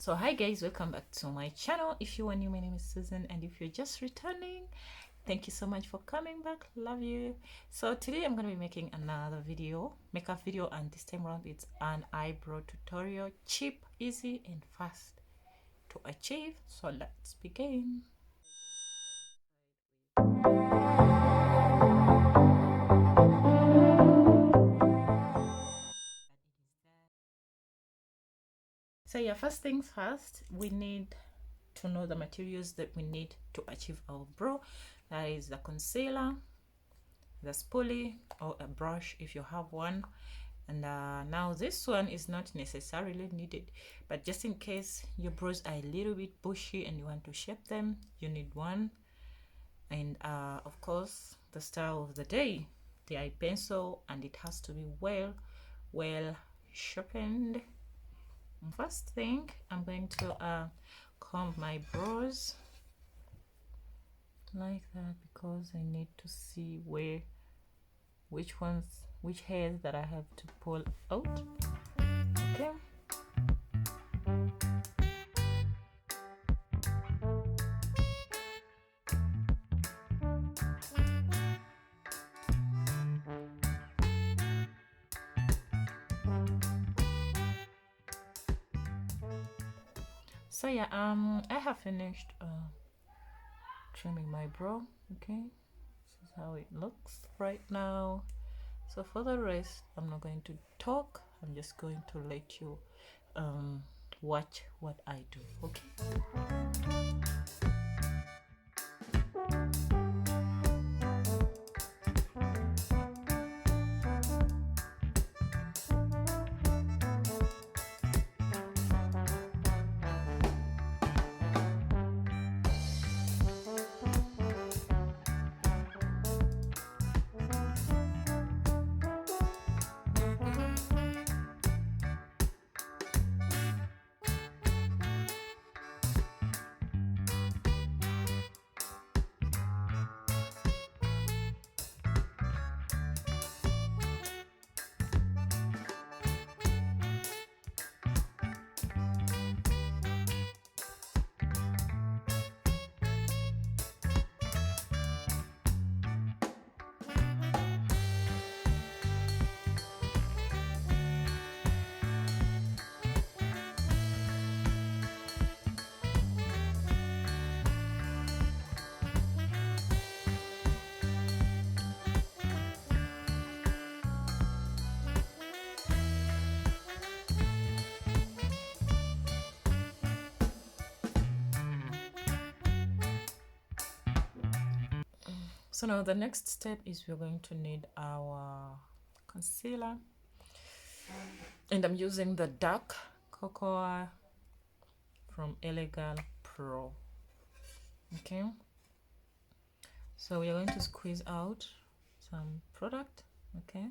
So hi guys, welcome back to my channel. If you are new, my name is Susan, and if you're just returning, thank you so much for coming back. Love you. So today I'm going to be making another makeup video, and this time around it's an eyebrow tutorial, cheap, easy and fast to achieve. So let's begin. So yeah, first things first, we need to know the materials that we need to achieve our brow. That is the concealer, the spoolie, or a brush if you have one. And now this one is not necessarily needed, but just in case your brows are a little bit bushy and you want to shape them, you need one. And of course, the style of the day, the eye pencil, and it has to be well sharpened. First thing, I'm going to comb my brows like that because I need to see which hairs that I have to pull out. Okay. So yeah, I have finished trimming my brow. Okay, this is how it looks right now. So for the rest, I'm not going to talk. I'm just going to let you watch what I do. Okay. So now the next step is we're going to need our concealer, and I'm using the dark cocoa from Elegant Pro. Okay, so we are going to squeeze out some product. Okay,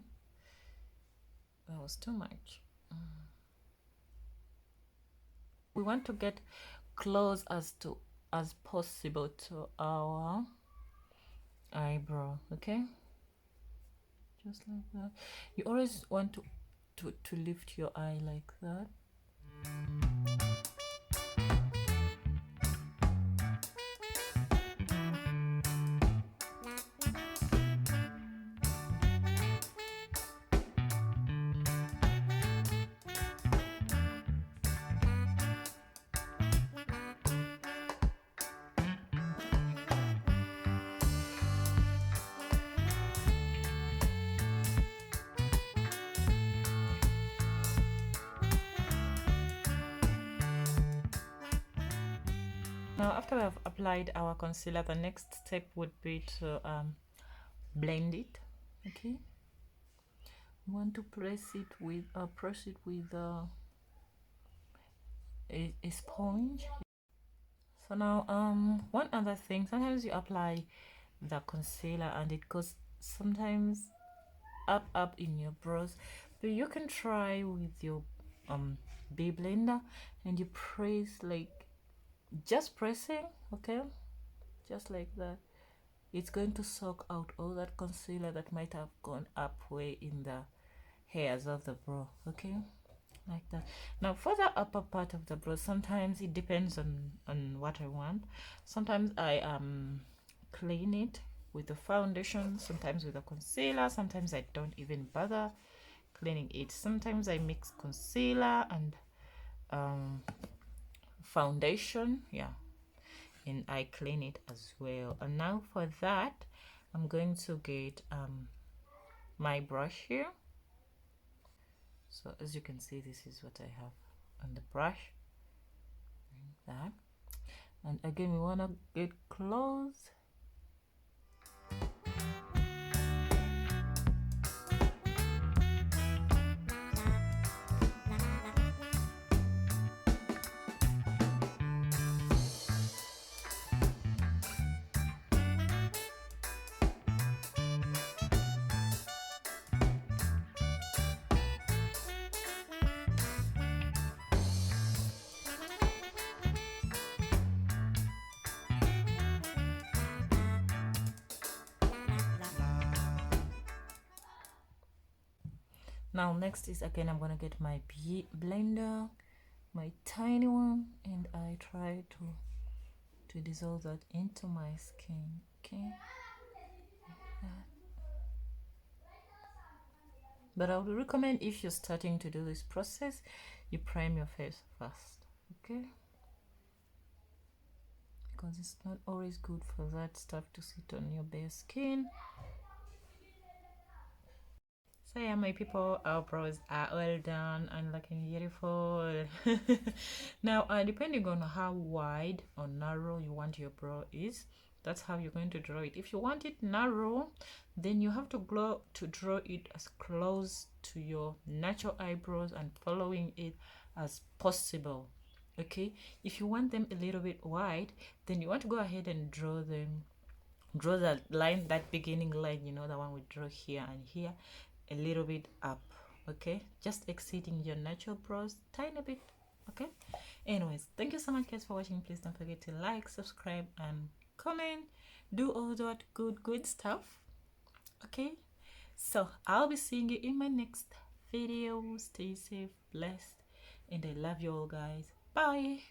that was too much. We want to get close as possible to our eyebrow. Okay, just like that. You always want to lift your eye like that. Now after we have applied our concealer, the next step would be to blend it. Okay, we want to press it with a sponge. So now one other thing, sometimes you apply the concealer and it goes sometimes up in your brows, but you can try with your bee blender and you press, like, just pressing, okay, just like that. It's going to soak out all that concealer that might have gone up way in the hairs of the brow. Okay, like that. Now for the upper part of the brow, sometimes it depends on what I want. Sometimes I clean it with the foundation, sometimes with a concealer, sometimes I don't even bother cleaning it. Sometimes I mix concealer and foundation, yeah, and I clean it as well. And now for that, I'm going to get my brush here. So as you can see, this is what I have on the brush, like that. And again, we want to get close. Now next is, again, I'm gonna get my blender, my tiny one, and I try to dissolve that into my skin. Okay, but I would recommend, if you're starting to do this process, you prime your face first, okay, because it's not always good for that stuff to sit on your bare skin. So yeah, my people, our brows are all done and looking beautiful. Now depending on how wide or narrow you want your brow is, that's how you're going to draw it. If you want it narrow, then you have to draw it as close to your natural eyebrows and following it as possible. Okay, if you want them a little bit wide, then you want to go ahead and draw that line, that beginning line, you know, the one we draw here and here, a little bit up. Okay, just exceeding your natural brows tiny bit. Okay, anyways, thank you so much guys for watching. Please don't forget to like, subscribe, and comment. Do all that good stuff. Okay, so I'll be seeing you in my next video. Stay safe, blessed, and I love you all guys. Bye.